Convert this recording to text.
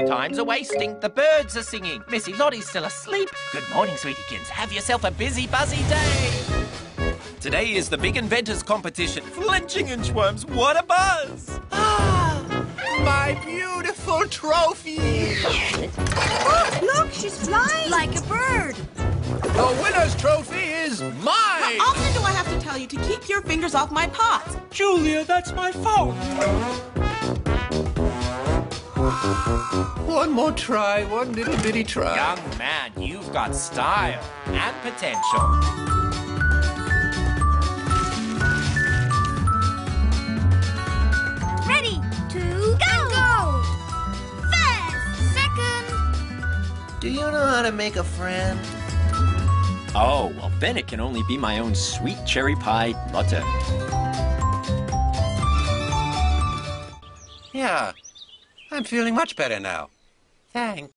Time's a-wasting. The birds are singing. Missy Lottie's still asleep. Good morning, sweetiekins. Have yourself a busy, buzzy day. Today is the Big Inventors Competition. Flinching inchworms, what a buzz! Ah, my beautiful trophy! Oh, look, she's flying like a bird. The winner's trophy is mine! How often do I have to tell you to keep your fingers off my pots? Julia, that's my phone. One more try, one little bitty try. Young man, you've got style and potential. Ready, to go! First, second. Do you know how to make a friend? Oh, well, then it can only be my own sweet cherry pie latte. Yeah, I'm feeling much better now. Thanks.